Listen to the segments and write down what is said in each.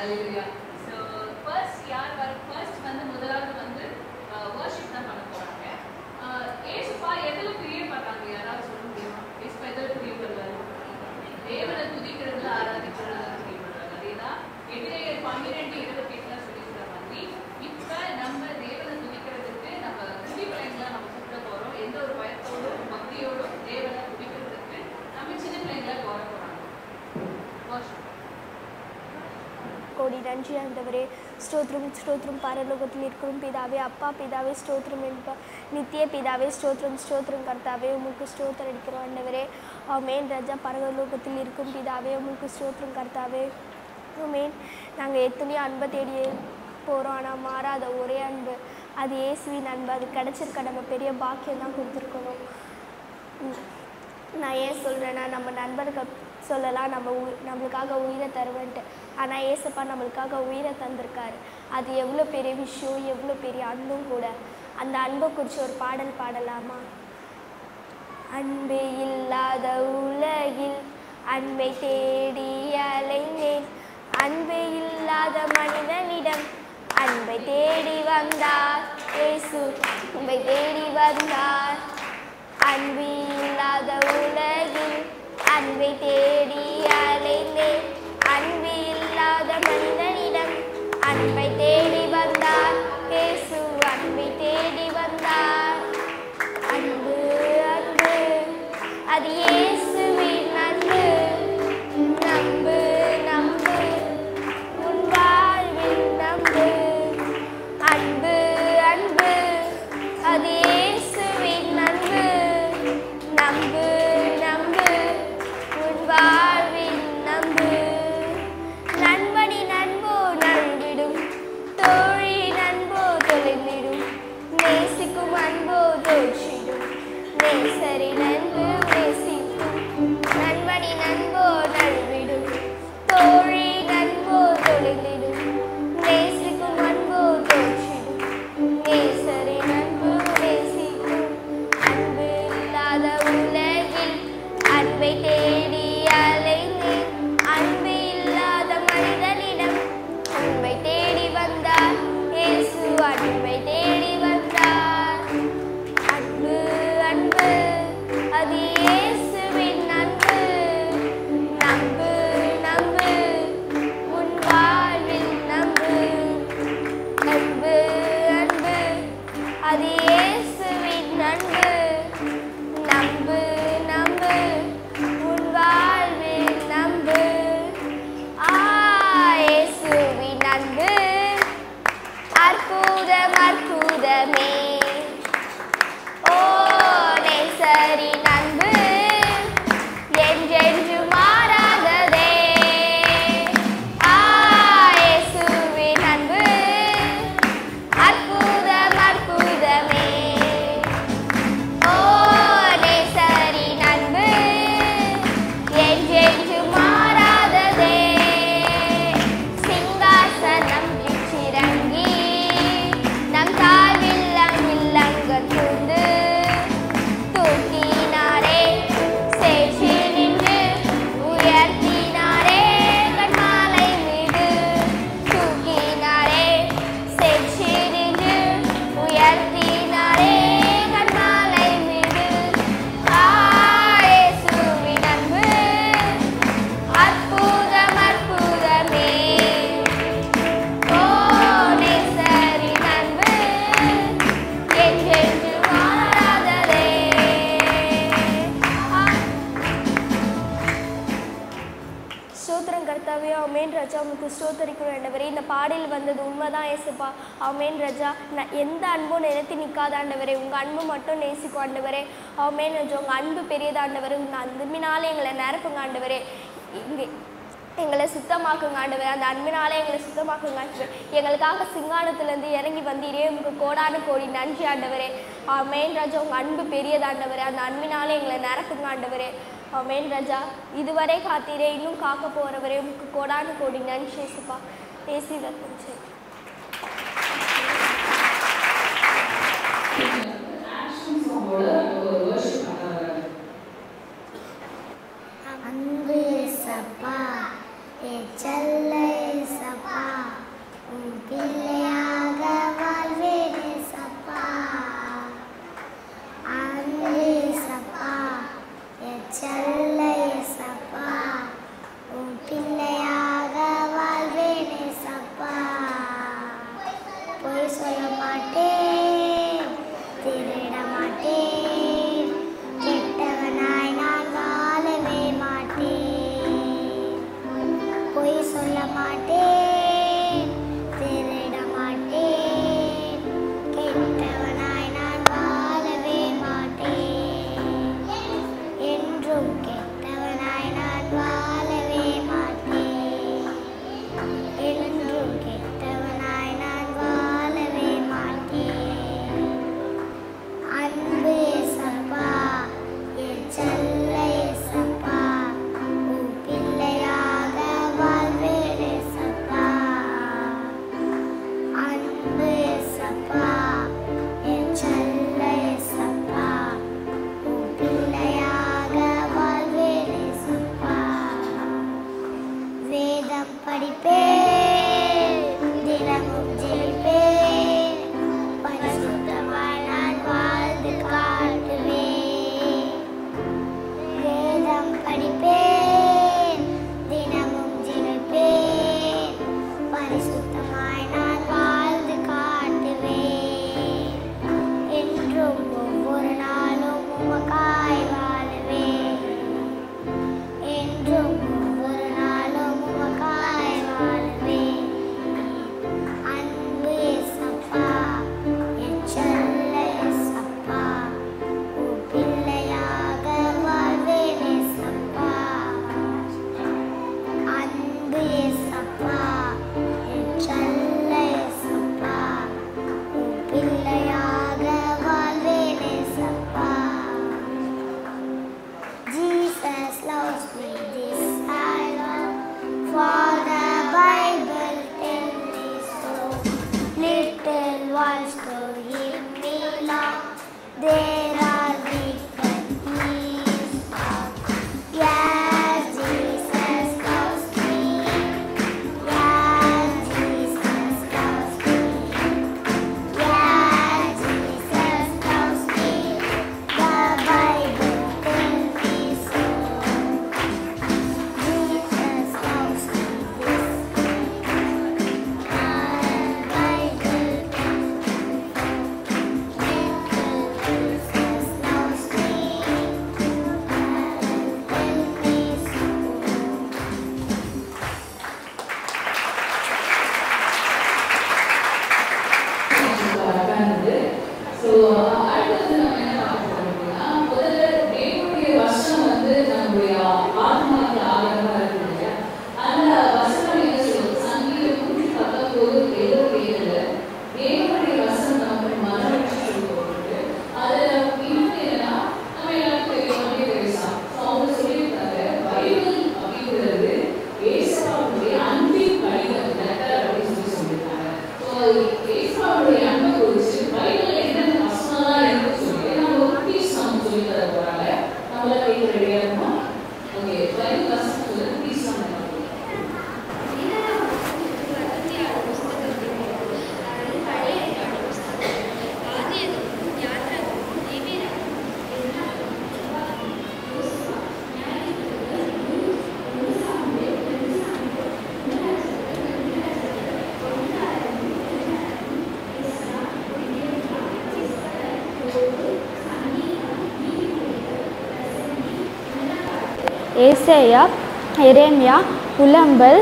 Hallelujah. So first first வந்து முதலாவது வந்து worship தான் பண்ண போறாங்க. ஏசுப்பா எதுல பிரியப்பட்டாங்க யாராவது சொல்ல முடியுமா? ஏசுப்பா எதுல பிரியப்படுறாரு? தேவனை துதிக்கிறதுல ஆராதிக்கிறதுல பிரியப்படுறாங்க. அதேதான் எபிரேயர் 12:28 சொல்லிக்கிற மாதிரி இப்ப நம்ம தேவனை துதிக்கிறதுக்கு நம்ம பிள்ளைங்களா நம்ம கூப்பிட போறோம். எந்த ஒரு பயத்தோடும் பக்தியோடும் தேவனை துதிக்கிறதுக்கு நம்ம சின்ன பிள்ளைங்களா போற போறாங்க. worship. கோடி நன்றி ஆண்டவரே. ஸ்தோத்திரம் ஸ்தோத்திரம். பரலோகத்தில் இருக்கிற பிதாவே, அப்பா பிதாவே ஸ்தோத்திரம் என்ப நித்திய பிதாவே ஸ்தோத்திரம் ஸ்தோத்திரம். கர்த்தாவே உமக்கு ஸ்தோத்திரம் அடிக்கிறோம் ஆண்டவரே. ஆமென் ராஜா. பரலோகத்தில் இருக்கும் பிதாவே உமக்கு ஸ்தோத்திரம் கர்த்தாவே. ஆமென். நாங்கள் எத்தனையோ அன்பை தேடி போகிறோம், ஆனால் மாறாத ஒரே அன்பு அது இயேசுவின் அன்பு. அது கிடச்சிருக்க நம்ம பெரிய பாக்கியம் தான் கொடுத்துருக்கணும். நான் ஏன் சொல்கிறேன்னா, நம்ம நண்பர்கள் சொல்லலாம் நம்மளுக்காக உயிரை தருவேன்ட்டு, ஆனால் ஏசப்பா நம்மளுக்காக உயிரை தந்திருக்காரு. அது எவ்வளோ பெரிய விஷயம், எவ்வளோ பெரிய அன்பும் கூட. அந்த அன்பை குறித்து ஒரு பாடல் பாடலாமா? அன்பே இல்லாத உலகில் அன்பை தேடி அலைந்தேன், அன்பே இல்லாத மனிதனிடம் அன்பை தேடி வந்தார் இயேசு, அன்பை தேடி வந்தார். அன்பு இல்லாத உலகில் அன்பை தேடி அலைந்தேன், அன்பு இல்லாத மனிதனிடம் அன்பை தேடி வந்தார் இயேசு, அன்பை தேடி வந்தார். அன்பு அன்பு அது இயேசுவின் அன்பு. நம்பு நம்பு உன் வாழ்வில் நம்பு. அன்பு அன்பு அது இயேசுவின் அன்பு. நம்பு நம்பு உன் வாழ்வில் நம்பு. நண்பனி நண்போ நல்விடும், தோழி நண்போ தொலைந்திடும், நேசிக்கும் அன்போ தோற்றிடும், நேசரி நண்பு நேசிக்கும். நண்பனி நண்போ நல்விடும், தோழி நண்போ தொலைந்திடும், நேசிக்கும் அன்போ தோற்றிடும், நேசரி நண்பு நேசிக்கும். அன்பு இல்லாத உலகில் அன்பை தேடி அலைந்தேன், அன்பு இல்லாத மனிதனிடம் அன்பை தேடி வந்தார் இயேசு, அன்பை தேடி வந்தார். அன்பு அன்பு அது இயேசுவின் அன்பு. நம்பு நம்பு உன் வாழ்வில் நம்பு. அன்பு அன்பு அது இயேசுவின் அன்பு. நம்பு நம்பு உன் வாழ்வில் நம்பு. இயேசுவின் அன்பு அற்புதம் அற்புதமே. ஓ நேசரின் அன்பு என்றென்று மாறாததே. இயேசுவின் அன்பு அற்புதம் அற்புதமே. ஓ நேசரின் அன்பு என்றென்று மாறாததே. சிங்காசனம் விற்றிறங்கி நம் தாழ்வில்லம் இல்லங்கள் புந்து தூக்கினாரே, சேற்றில் நின்று உயர்த்தினாரே கண்மாலை மீது. தூக்கினாரே, சேற்றில் நின்று உயர்த்தினாரே கண்மாலை மீது. இயேசுவின் அன்பு அற்புதம் அற்புதமே. ஓ நேசரின் அன்பு என்றென்று மாறாததே. ஸ்தோத்திரம் கர்த்தாவே. ஆமென் ராஜா. உமக்கு ஸ்தோத்தரிக்கிறோம் ஆண்டவரே. இந்த பாடல் வந்தது உண்மைதான் ஏசப்பா. ஆமென் ராஜா. எந்த அன்பும் நினைத்து நிற்காத ஆண்டவரே, உங்கள் அன்பு மட்டும் நேசிக்கும் ஆண்டவரே. ஆமென் ராஜா. உங்கள் அன்பு பெரியது ஆண்டவரே. உங்கள் அன்பினாலே எங்களை நிரப்புங்க ஆண்டவரே. இங்கே எங்களை சுத்தமாக்குங்க ஆண்டவரே. அந்த அன்பினாலே எங்களை சுத்தமாக்குங்க ஆண்டவரே. எங்களுக்காக சிங்கானத்துலேருந்து இறங்கி வந்தீரே, உங்களுக்கு கோடான கோடி நன்றி ஆண்டவரே. ஆமென் ராஜா. உங்கள் அன்பு பெரியது ஆண்டவரே. அந்த அன்பினாலே எங்களை நிரப்புங்க ஆண்டவரே. ஆமென் ராஜா. இதுவரை காத்தீரே, இன்னும் காக்க போகிறவரே, உங்களுக்கு கோடான கோடி நன்றி ஏசுப்பா. ஏசி ரத்தம் சரி. அன்பு ஏசப்பா, ஏச்சல்ல ஏசப்பா, மாட்டேன், திருட மாட்டேன், கெட்டவனாய் நான் வாழவே மாட்டேன், என்றும் கெட்டவனாய் நான் வாழவே மாட்டேன், என்றும் கெட்டவனாய் நான் வாழவே மாட்டேன். அன்பு ஏசப்பா, என் செல்ல ஏசப்பா, உன் பிள்ளையாக வாழ்வேன் ஏசப்பா. அன்பு ஏசப்பா, என் செல்ல ஏசப்பா, உன் பிள்ளையாக வாழ்வேன் ஏசப்பா. வேதம் படிப்பேன், தினமும் ஜெயிப்பேன், பரிசுத்தமாய் நான் வாழ்ந்து காட்டுவேன். வேதம் படிப்பேன், தினமும் ஜெயிப்பேன், பரிசுத்தமாய் நான் வாழ்ந்து காட்டுவேன். என்றும் ஒவ்வொரு நாளும் உமக்காய் வாழுவேன், என்றும் ஒவ்வொரு நாளும் உமக்காய் வாழுவேன். அன்பு ஏசப்பா, என் செல்ல ஏசப்பா, உன் பிள்ளையாக வாழ்வேன் ஏசப்பா. அன்பு ஏசப்பா, என் செல்ல ஏசப்பா, உன் பிள்ளையாக வாழ்வேன் ஏசப்பா. Jesus loves me, this I know, for the Bible tells me so. Little ones to him belong, there are big keys of. Yes, Jesus loves me, yes, Jesus loves me, yes, Jesus loves me, the Bible tells me so. Jesus loves me, this ஏசாயா, எரேமியா, புலம்பல்,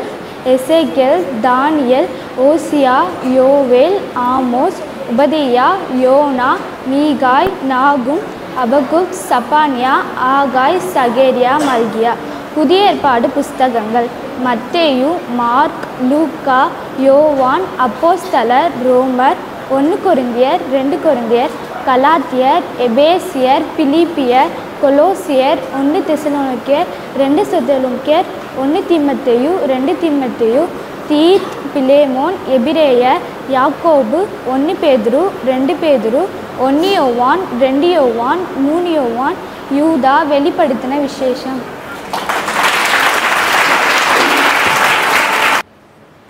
எசேக்கியேல், தானியேல், ஓசியா, யோவேல், Amos, உபதியா, YONO, மீகாய், நாகும், Habakkuk, சப்பானியா, ஆகாய், சகேரியா, மல்கியா. புதிய ஏற்பாடு புஸ்தகங்கள்: மத்தேயு, mark, லூக்கா, யோவான், அப்போஸ்தலர், ரோமர், 1 கொரிந்தியர், 2 கொரிந்தியர், கலாத்தியர், எபேசியர், பிலிப்பியர், கொலோசியர், 1 தெசலோனிக்கேயர், 2 தெசலோனிக்கேயர், 1 தீமோத்தேயு, 2 தீமோத்தேயு, தீத், பிலேமோன், எபிரேயர், யாக்கோபு, 1 பேதுரு, 2 பேதுரு, 1 யோவான், 2 யோவான், 3 யோவான், யூதா, வெளிப்படுத்தின விசேஷம்.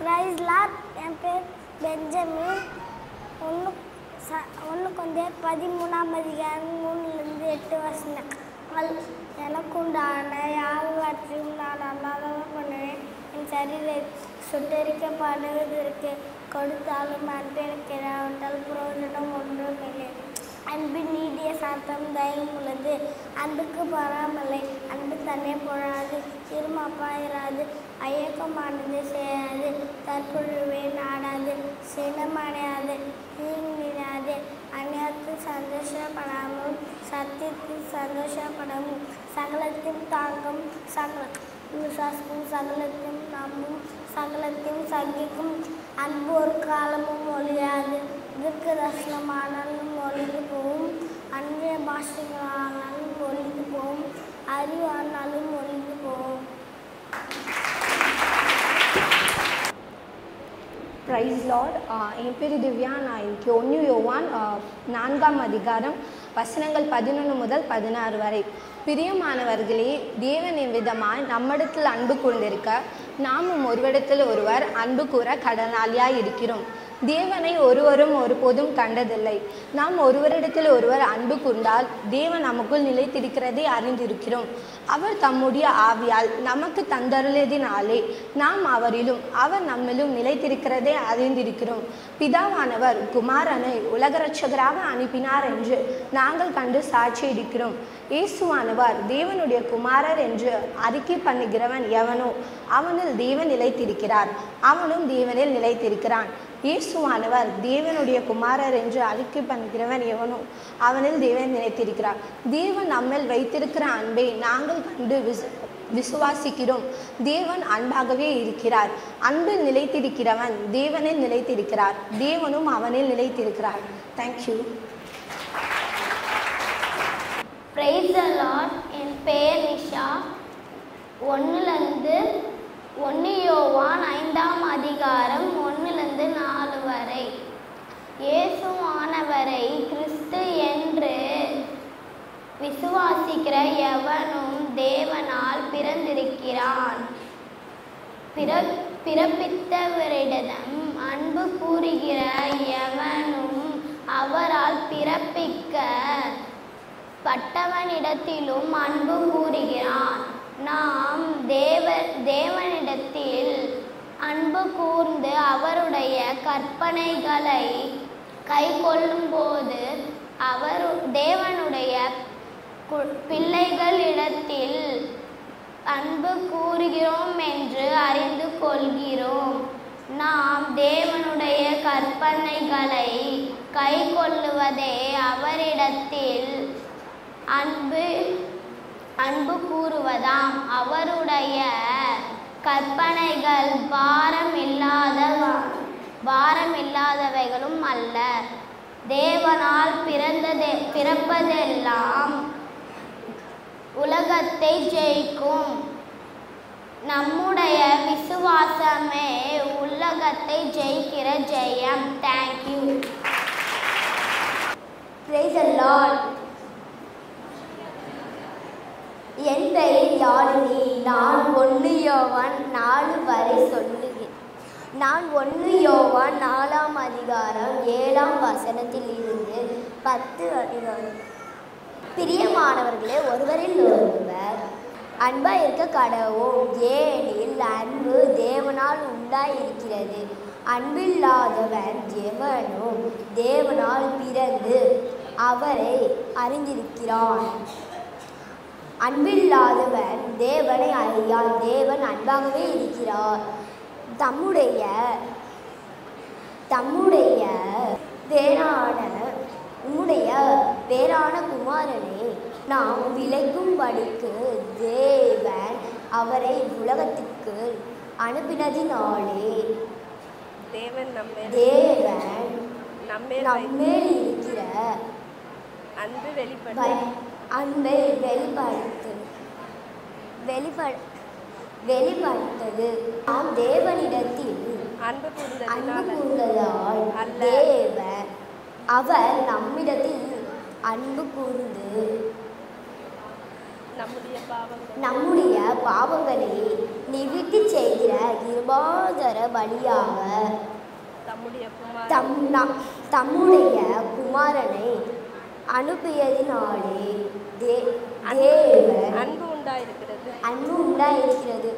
Price Lord. என் பேர் பெஞ்சமின். 1 கொரிந்தியர் 13ஆம் அதிகாரம் 3-8 எனக்குண்டான யாவற்றையும் நான் அல்லாதவ பண்ணுவேன். என் சரீரை சுட்டரிக்கப்படுவதற்கு கொடுத்தாலும் அன்பு எனக்கு இராவிட்டால் பிரயோஜனம் ஒன்றும் இல்லை. அன்பின் நீடிய சாத்தம் தயம் உள்ளது. அன்புக்கு பொறாமலை. அன்பு தன்னை பொழாது, இருமாப்பாயிராது, ஐயக்கமானது செய்யாது, தற்பொழுவே நாடாது, சினமடையாது, தீங்கிடாது, அந்நியத்தில் சந்தோஷப்படாமல் சத்தியத்தில் சந்தோஷப்படவும், சகலத்தையும் தாங்கும், விசுவாசமும் சகலத்தையும் நம்பும், சகலத்தையும் சகிக்கும். அன்பு ஒரு காலமும் ஒழியாது, இதற்கு தர்சனமானாலும் ஒழிந்து போகும், அன்றைய பாஷைகளானாலும் ஒழிந்து போகும், அறிவானாலும் ஒழிந்து போகும். Price Lord. என் பேர் திவ்யா. நான் இன்னைக்கு 1 யோவான் 4ஆம் அதிகாரம் வசனங்கள் 11 முதல் 16 வரை. பிரியமானவர்களே, தேவன் எவ்விதமாய் நம்மிடத்தில் அன்பு கூர்ந்திருக்க நாமும் ஒருவரிடத்தில் ஒருவர் அன்பு கூற கடனாளியாய் இருக்கிறோம். தேவனை ஒருவரும் ஒருபோதும் கண்டதில்லை. நாம் ஒருவரிடத்தில் ஒருவர் அன்பு கூர்ந்தால் தேவன் நமக்குள் நிலைத்திருக்கிறதை அறிந்திருக்கிறோம். அவர் தம்முடைய ஆவியால் நமக்கு தந்தருளியதினாலே நாம் அவரிலும் அவர் நம்மிலும் நிலைத்திருக்கிறதை அறிந்திருக்கிறோம். பிதாவானவர் குமாரனை உலக இரட்சகராக அனுப்பினார் என்று நாங்கள் கண்டு சாட்சியிருக்கிறோம். இயேசுவானவர் தேவனுடைய குமாரர் என்று அறிக்கை பண்ணுகிறவன் எவனோ அவனில் தேவன் நிலைத்திருக்கிறார், அவனும் தேவனில் நிலைத்திருக்கிறான். இயேசுவானவர் தேவனுடைய குமாரர் என்று அறிக்கை பண்ணுகிறவன் எவனோ அவனில் தேவன் நிலைத்திருக்கிறார். தேவன் நம்மில் வைத்திருக்கிற அன்பை நாங்கள் கண்டு விசுவாசிக்கிறோம். தேவன் அன்பாகவே இருக்கிறார். அன்பில் நிலைத்திருக்கிறவன் தேவனில் நிலைத்திருக்கிறார், தேவனும் அவனில் நிலைத்திருக்கிறார். தேங்க்யூ. Praise the lord. என் பெயர் நிஷா. 1 யோவான் 5ஆம் அதிகாரம் 1-4 வரை. இயேசுவானவரை கிறிஸ்து என்று விசுவாசிக்கிற எவனும் தேவனால் பிறந்திருக்கிறான். பிறப்பித்தவரிடம் அன்பு கூறுகிற எவனும் அவரால் பிறப்பிக்கப்பட்டவனிடத்திலும் அன்பு கூறுகிறான். நாம் தேவனிடத்தில் அன்பு கூர்ந்து அவருடைய கற்பனைகளை கை கொள்ளும்போது தேவனுடைய பிள்ளைகளிடத்தில் அன்பு கூறுகிறோம் என்று அறிந்து கொள்கிறோம். நாம் தேவனுடைய கற்பனைகளை கை கொள்ளுவதே அவரிடத்தில் அன்பு கூறுவதாம். அவருடைய கற்பனைகள் பாரமில்லாதவைகளும் அல்ல. தேவனால் பிறப்பதெல்லாம் உலகத்தை ஜெயிக்கும். நம்முடைய விசுவாசமே உலகத்தை ஜெயிக்கிற ஜெயம். தேங்க்யூ. Praise the lord. என் பெயர் யாழினி. நான் 1 யோவான் 4 வரை சொல்லுகிறேன். நான் 1 யோவான் 4ஆம் அதிகாரம் 7ஆம் வசனத்திலிருந்து 10 அதிகாரம். பிரியமானவர்களே, ஒருவரில் ஒருவர் அன்பாக இருக்க கடவோம். ஏனில் அன்பு தேவனால் உண்டாயிருக்கிறது. அன்பில்லாதவன் எவனும் தேவனால் பிறந்து அவரை அறிந்திருக்கிறான். அன்பில்லாதவன் தேவனை அறியான். தேவன் அன்பாகவே இருக்கிறார். தம்முடைய பேரான குமாரனை நாம் விளைக்கும்படிக்கு தேவன் அவரை உலகத்திற்கு அனுப்பினதினாலே தேவன் நம்மேல் இருக்கிற அன்பை வெளிப்படுத்தது. நாம் தேவனிடத்தில் அன்பு கூர்ந்ததால் தேவன் அவர் நம்மிடத்தில் அன்பு கூர்ந்து நம்முடைய பாவங்களை நிவிர்த்தி செய்கிற கிருபாதர பலியாக தம்முடைய குமாரனை அனுப்பியதினாலே தேவன் அன்பு உண்டாயிருக்கிறது.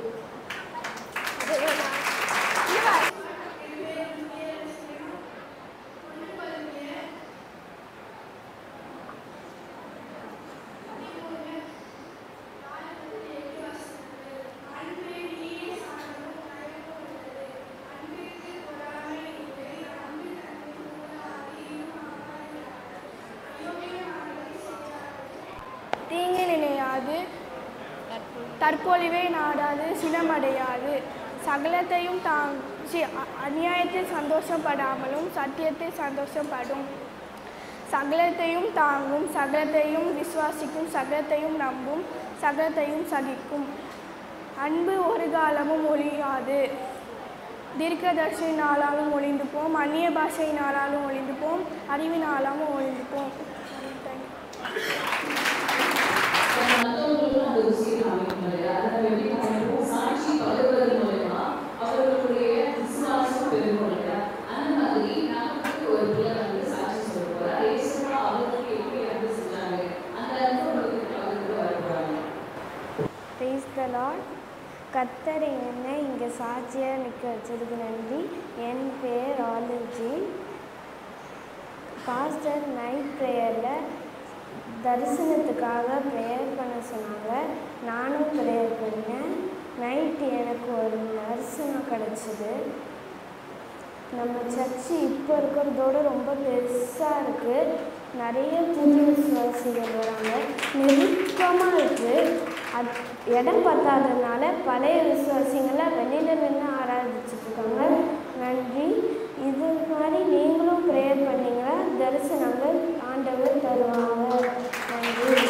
தற்பொழிவை நாடாது சினமடையாது. சகலத்தையும் அநியாயத்தில் சந்தோஷப்படாமலும் சத்தியத்தில் சந்தோஷப்படும். சகலத்தையும் தாங்கும், சகலத்தையும் விசுவாசிக்கும், சகலத்தையும் நம்பும், சகலத்தையும் சகிக்கும். அன்பு ஒரு காலமும் ஒழியாது. தீர்க்கதரிசியினாலும் ஒழிந்து போம், அந்நிய பாஷையினாலும் ஒழிந்து போம், அறிவினாலும் ஒழிந்து போம். கர்த்தர் என்னை இங்கே சாட்சியாக நிற்க வச்சதுக்கு நன்றி. என் பேர் ஆலிஜி. பாஸ்டர் நைட் ப்ரேயரில் தரிசனத்துக்காக ப்ரேயர் பண்ண சொன்னாங்க. நானும் ப்ரேயர் பண்ணேன். நைட்டு எனக்கு ஒரு தரிசனம் கிடச்சிது. நம்ம சர்ச்சு இப்போ இருக்கிறதோட ரொம்ப பெருசாக இருக்குது. நிறைய புது விசுவாசிகள் வராங்க. நெருக்கமாக இருக்குது. இடம் பத்தாததுனால பழைய விசுவாசிகளை வெளியில் நின்று ஆராதிச்சுட்ருக்காங்க. நன்றி. இது மாதிரி நீங்களும் ப்ரேயர் பண்ணிங்கன்னா தரிசனங்கள் ஆண்டவர் தருவாங்க. நன்றி.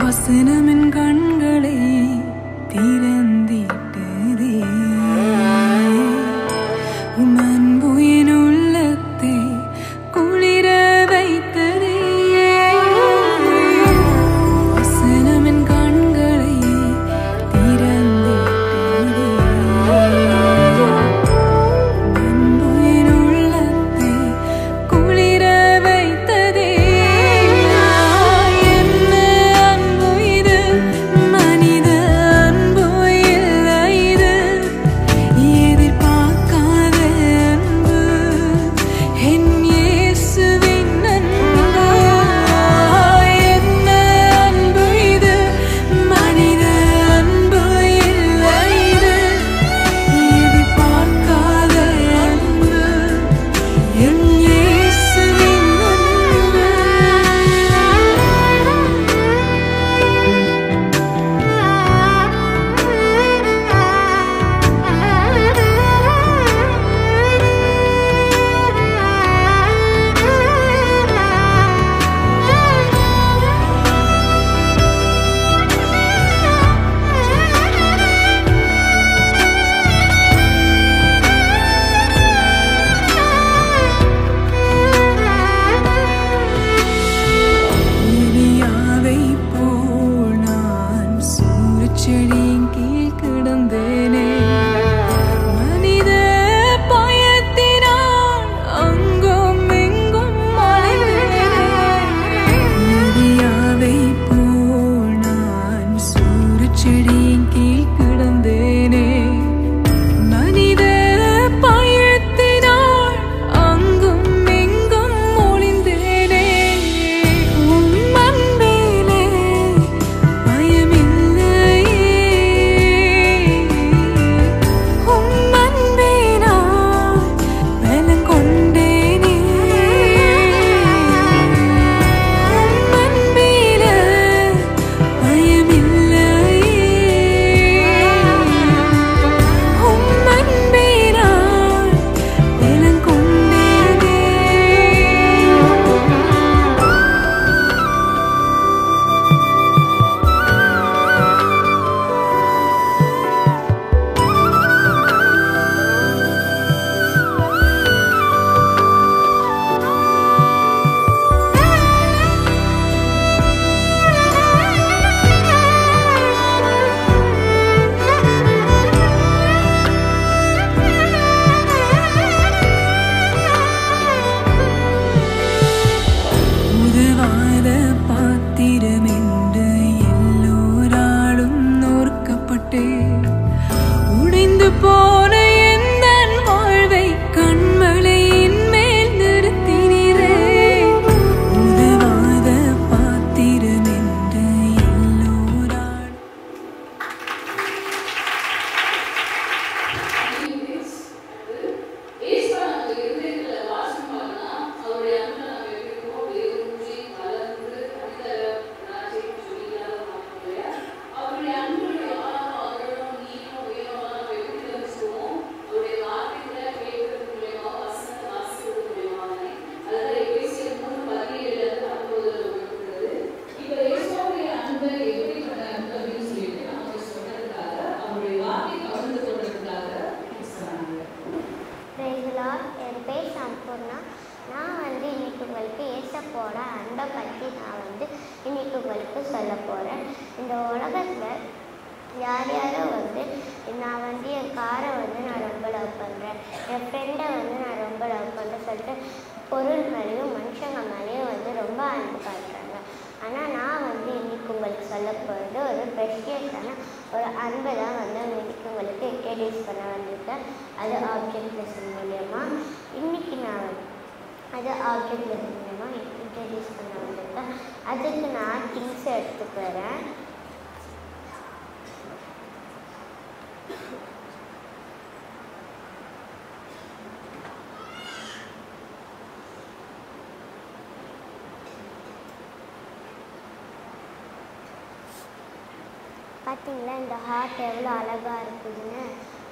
வசனமின் கண்களை திறந்திட்டதே, அன்புயின் உள்ளத்தை குளிர வைத்ததே. வசனமின் கண்களை திறந்திட்டதே, அன்புயின் உள்ளத்தை குளிர வைத்ததே. மனித அன்பு உலகத்தில் யார் யாரோ வந்து நான் வந்து என் காரை வந்து நான் ரொம்ப லவ் பண்ணுறேன், என் ஃப்ரெண்டை வந்து நான் ரொம்ப லவ் பண்ணுறேன் சொல்லிட்டு பொருள் மேலேயும் மனுஷங்க மேலேயும் வந்து ரொம்ப அன்பு காட்டுறாங்க. ஆனால் நான் வந்து இன்றைக்கி உங்களுக்கு சொல்ல போகிறது ஒரு ப்ரெஷியஸான ஒரு அன்பை தான் வந்து இன்றைக்கி உங்களுக்கு இன்ட்ரடியூஸ் பண்ண வந்திருக்கேன். அது ஆப்ஜெக்ட் லெசன் மூலயமா இன்றைக்கி நான் அது ஆப்ஜெக்ட் லெசன் மூலயமா இன்ட்ரடியூஸ் பண்ண வந்திருக்கேன். அதுக்கு நான் திங்ஸ் எடுத்துக்கு வரேன். பார்த்தீங்களா இந்த ஹார்ட் எவ்வளோ அழகாக இருக்குதுன்னு.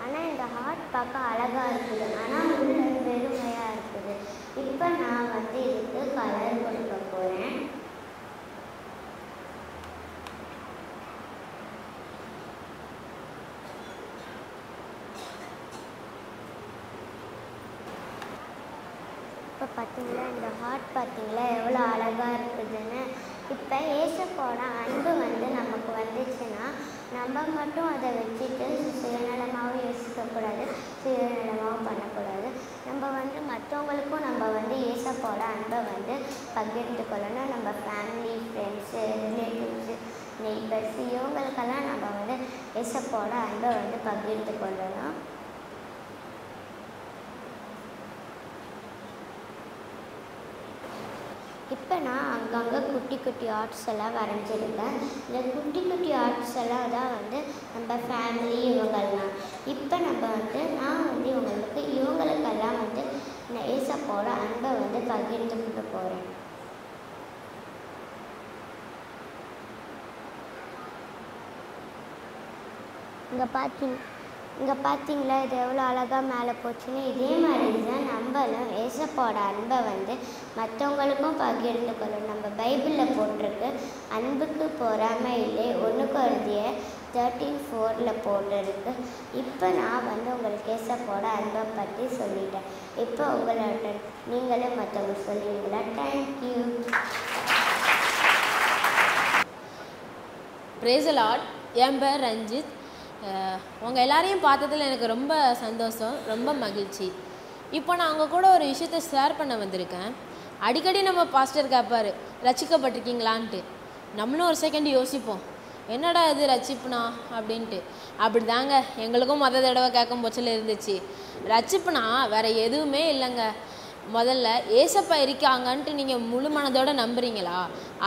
ஆனால் இந்த ஹார்ட் பார்க்க அழகாக இருக்குது, ஆனால் உள்ள வெறுமையாக இருக்குது. இப்போ நான் வந்து இதுக்கு கலர் கொடுக்க போகிறேன். இப்போ பார்த்தீங்களா இந்த ஹார்ட் பார்த்தீங்களா எவ்வளோ அழகாக இருக்குதுன்னு. இப்போ ஏசப்போட அன்பு வந்து நமக்கு வந்துச்சுன்னா நம்ம மட்டும் அதை வச்சுட்டு சுயநலமாகவும் யோசிக்கக்கூடாது, சுயநலமாகவும் பண்ணக்கூடாது. நம்ம வந்து மற்றவங்களுக்கும் நம்ம வந்து ஏசப்போட அன்பை வந்து பகிர்ந்து கொள்ளணும். நம்ம ஃபேமிலி, ஃப்ரெண்ட்ஸு, ரிலேட்டிவ்ஸு, நெய்பர்ஸ் இவங்களுக்கெல்லாம் நம்ம வந்து ஏசப்போட அன்பை வந்து பகிர்ந்து கொள்ளணும். இப்போ நான் அங்கங்கே குட்டி குட்டி ஆர்ட்ஸ் எல்லாம் வரைஞ்சிருக்கேன். இந்த குட்டி குட்டி ஆர்ட்ஸ் எல்லாம் தான் வந்து நம்ம ஃபேமிலி இவங்கெல்லாம். இப்போ நம்ம வந்து நான் வந்து இவங்களுக்கெல்லாம் வந்து ஏசப்போட அன்பை வந்து பகிர்ந்து கொண்டு போகிறேன். இங்கே பார்த்தீங்களா இது எவ்வளோ அழகாக மேலே போச்சுன்னு. இதே மாதிரி தான் நம்மளும் ஏசப்போட அன்பை வந்து மற்றவங்களுக்கும் பகிர்ந்து கொள்ளணும். நம்ம பைபிளில் போட்டிருக்கு, அன்புக்கு பொறாமை இல்லை, 1 கொரிந்தியர் 13:4 போட்டிருக்கு. இப்போ நான் வந்து உங்களுக்கு ஏசப்போட அன்பை பற்றி சொல்லிட்டேன். இப்போ உங்களோட நீங்களும் மற்றவங்க சொல்லுவீங்களா? தேங்க்யூ. Praise the lord. என் பேர் ரஞ்சித். உங்கள் எல்லாரையும் பார்த்ததில் எனக்கு ரொம்ப சந்தோஷம், ரொம்ப மகிழ்ச்சி. இப்போ நான் அவங்க கூட ஒரு விஷயத்தை ஷேர் பண்ண வந்திருக்கேன். அடிக்கடி நம்ம பாஸ்டர் கேட்பார், ரட்சிக்கப்பட்டிருக்கீங்களான்ட்டு. நம்மளும் ஒரு செகண்ட் யோசிப்போம், என்னடா இது ரட்சிப்புனா அப்படின்ட்டு. அப்படி தாங்க எங்களுக்கும் தடவை கேட்கும் போச்சில் இருந்துச்சு. ரட்சிப்புனா வேறு எதுவுமே இல்லைங்க. முதல்ல ஏசப்பா இருக்காங்கன்ட்டு நீங்கள் முழு மனதோடு நம்புறீங்களா,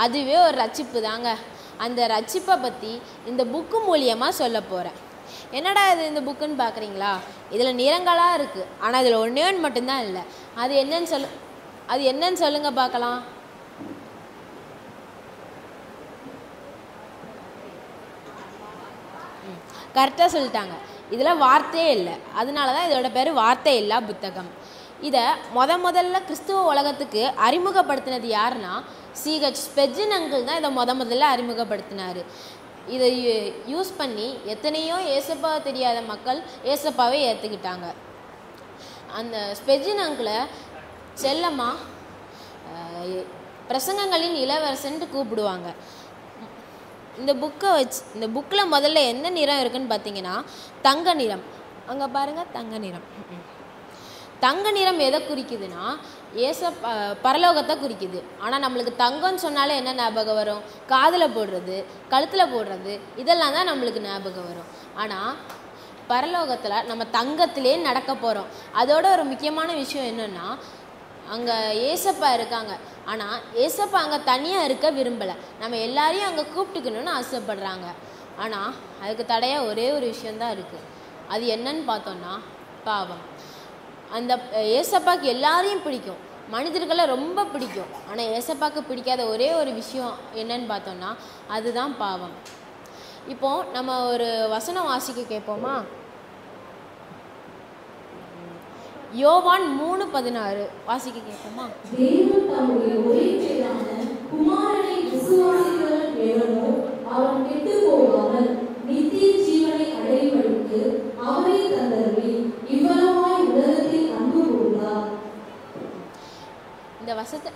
அதுவே ஒரு ரட்சிப்பு தாங்க. அந்த ரட்சிப்பை பற்றி இந்த புக்கு மூலியமாக சொல்ல போகிறேன். என்னடா இது இந்த புக்குன்னு பார்க்குறீங்களா? இதில் நிறங்களாக இருக்குது, ஆனால் இதில் ஒன்றே ஒன்று மட்டும்தான் இல்லை. அது என்னன்னு சொல்லுங்க பார்க்கலாம். கரெக்டாக சொல்லிட்டாங்க, இதில் வார்த்தையே இல்லை. அதனால தான் இதோட பேர் வார்த்தை இல்லா புத்தகம். இதை முதல்ல கிறிஸ்துவ உலகத்துக்கு அறிமுகப்படுத்தினது யாருன்னா C.H. ஸ்பெர்ஜன் அங்கிள் தான் இதை முதல்ல அறிமுகப்படுத்தினார். இதை யூஸ் பண்ணி எத்தனையோ ஏசப்பா தெரியாத மக்கள் ஏசப்பாவை ஏற்றுக்கிட்டாங்க. அந்த ஸ்பெர்ஜன் அங்கிளை செல்லமாக பிரசங்கங்களின் இளவரசன்ட்டு கூப்பிடுவாங்க. இந்த புக்கில் முதல்ல என்ன நிறம் இருக்குன்னு பார்த்தீங்கன்னா தங்க நிறம். அங்கே பாருங்கள், தங்க நிறம். தங்க நிறம் எதை குறிக்குதுன்னா பரலோகத்தை குறிக்குது. ஆனால் நம்மளுக்கு தங்கம்னு சொன்னாலே என்ன ஞாபகம் வரும்? காதில் போடுறது, கழுத்தில் போடுறது, இதெல்லாம் தான் நம்மளுக்கு ஞாபகம் வரும். ஆனால் பரலோகத்தில் நம்ம தங்கத்திலே நடக்க போகிறோம். அதோட ஒரு முக்கியமான விஷயம் என்னென்னா, அங்கே ஏசப்பா இருக்காங்க. ஆனால் ஏசப்பா அங்கே தனியாக இருக்க விரும்பலை. நம்ம எல்லாரையும் அங்கே கூப்பிட்டுக்கணும்னு ஆசைப்படுறாங்க. ஆனால் அதுக்கு தடையாக ஒரே ஒரு விஷயந்தான் இருக்குது. அது என்னன்னு பார்த்தோன்னா பாவம். அந்த ஏசப்பாக்கு எல்லாரையும் பிடிக்கும், மனிதர்களை ரொம்ப பிடிக்கும். ஆனால் ஏசப்பாக்கு பிடிக்காத ஒரே ஒரு விஷயம் என்னன்னு பார்த்தோன்னா அதுதான் பாவம். இப்போது நம்ம ஒரு வசனம் வாசிக்க கேட்போமா? யோவான் 3:16 வாசிக்க கேட்போமா? தேவன் தம்முடைய ஒரேபேறான குமாரனை விசுவாசிக்கிறவன் எவனோ அவன் கெட்டுப் போகாமல் நித்திய ஜீவனை அடைவதற்கு அவரை தந்தருளி இவ்வளவாய் உலகத்தில் அன்பு கூர்ந்தார்.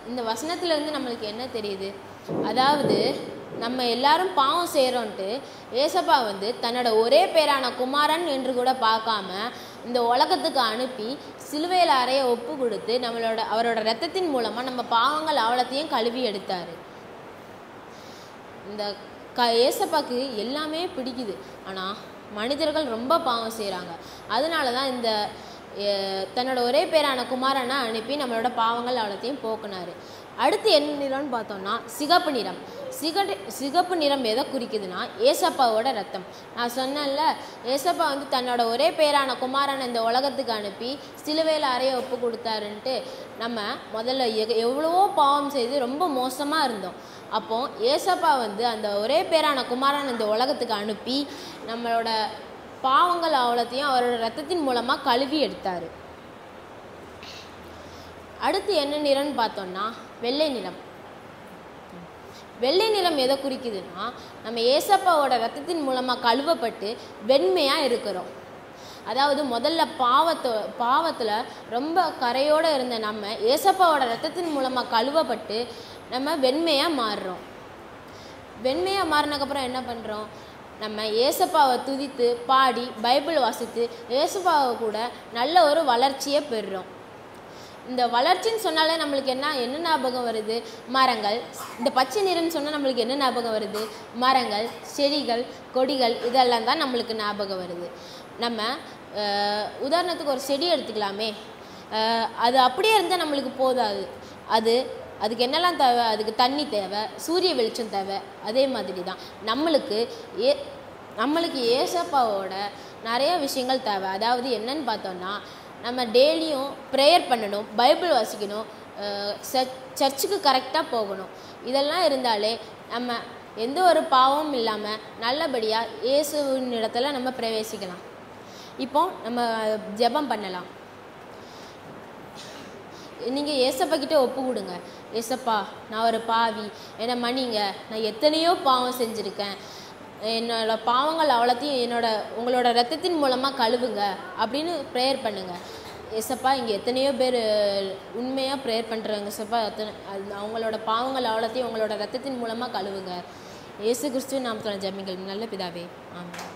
இந்த வசனத்திலிருந்து நம்மளுக்கு என்ன தெரியுது? அதாவது நம்ம எல்லாரும் பாவம் செய்கிறோன்ட்டு ஏசப்பா வந்து தன்னோட ஒரே பேரான குமாரன் என்று கூட பார்க்காம இந்த உலகத்துக்கு அனுப்பி சிலுவையில் அறைய ஒப்பு கொடுத்து அவரோட இரத்தத்தின் மூலமாக நம்ம பாவங்கள் அவ்வளோத்தையும் கழுவி எடுத்தார். இந்த ஏசப்பாக்கு எல்லாமே பிடிக்குது, ஆனால் மனிதர்கள் ரொம்ப பாவம் செய்கிறாங்க. அதனால தான் இந்த தன்னோட ஒரே பேரான குமாரனை அனுப்பி நம்மளோட பாவங்கள் அவ்வளோத்தையும் போக்குனார். அடுத்து என்ன நிறம்னு பார்த்தோம்னா சிகப்பு நிறம். சிகப்பு நிறம் எதை குறிக்குதுன்னா ஏசப்பாவோட ரத்தம். நான் சொன்னேன்ல, ஏசப்பா வந்து தன்னோட ஒரே பேரான குமாரனை இந்த உலகத்துக்கு அனுப்பி சிலுவையில் அறைய ஒப்பு கொடுத்தாருன்ட்டு நம்ம முதல்ல எவ்வளவோ பாவம் செய்து ரொம்ப மோசமாக இருந்தோம். அப்போ ஏசப்பா வந்து அந்த ஒரே பேரான குமாரன் இந்த உலகத்துக்கு அனுப்பி நம்மளோட பாவங்கள் அவ்வளோத்தையும் அவரோட ரத்தத்தின் மூலமாக கழுவி எடுத்தார். அடுத்து என்ன நிறம்னு பார்த்தோம்னா வெள்ளை நிறம். வெள்ளை நிறம் எதை குறிக்குதுன்னா நம்ம ஏசப்பாவோட ரத்தத்தின் மூலமாக கழுவப்பட்டு வெண்மையாக இருக்கிறோம். அதாவது முதல்ல பாவத்தில் ரொம்ப கரையோடு இருந்த நம்ம ஏசப்பாவோட ரத்தத்தின் மூலமாக கழுவப்பட்டு நம்ம வெண்மையாக மாறுறோம். வெண்மையாக மாறினதுக்கப்புறம் என்ன பண்ணுறோம்? நம்ம ஏசப்பாவை துதித்து பாடி பைபிள் வாசித்து ஏசப்பாவை கூட நல்ல ஒரு வளர்ச்சியை பெறுறோம். இந்த வளர்ச்சின்னு சொன்னாலே நம்மளுக்கு என்ன ஞாபகம் வருது? மரங்கள். இந்த பச்சை நிறம்னு சொன்னால் நம்மளுக்கு என்ன ஞாபகம் வருது? மரங்கள், செடிகள், கொடிகள், இதெல்லாம் தான் நம்மளுக்கு ஞாபகம் வருது. நம்ம உதாரணத்துக்கு ஒரு செடி எடுத்துக்கலாமே, அது அப்படியே இருந்தால் நம்மளுக்கு போதாது. அதுக்கு என்னெல்லாம் தேவை? அதுக்கு தண்ணி தேவை, சூரிய வெளிச்சம் தேவை. அதே மாதிரி தான் நம்மளுக்கு ஏசப்பாவோட நிறைய விஷயங்கள் தேவை. அதாவது என்னன்னு பார்த்தோன்னா நம்ம டெய்லியும் ப்ரேயர் பண்ணணும், பைபிள் வாசிக்கணும், சர்ச்சுக்கு கரெக்டாக போகணும். இதெல்லாம் இருந்தாலே நம்ம எந்த ஒரு பாவமும் இல்லாமல் நல்லபடியாக இயேசுவின் இடத்துல நம்ம பிரவேசிக்கலாம். இப்போ நம்ம ஜெபம் பண்ணலாம். நீங்கள் ஏசப்பா கிட்டே ஒப்பு கொடுங்க. ஏசப்பா, நான் ஒரு பாவி, என்னை மன்னிங்க, நான் எத்தனையோ பாவம் செஞ்சுருக்கேன், என்னோட பாவங்கள் அவ்வளோத்தையும் உங்களோட ரத்தத்தின் மூலமாக கழுவுங்க அப்படின்னு ப்ரேயர் பண்ணுங்கள். ஏசப்பா, இங்கே எத்தனையோ பேர் உண்மையாக ப்ரேயர் பண்ணுறாங்க. ஏசப்பா, அவங்களோட பாவங்கள் அவ்வளோத்தையும் உங்களோட ரத்தத்தின் மூலமாக கழுவுங்க. இயேசு கிறிஸ்துவின் நாமத்தில் ஜெபிக்கிறேன் நல்ல பிதாவே, ஆமென்.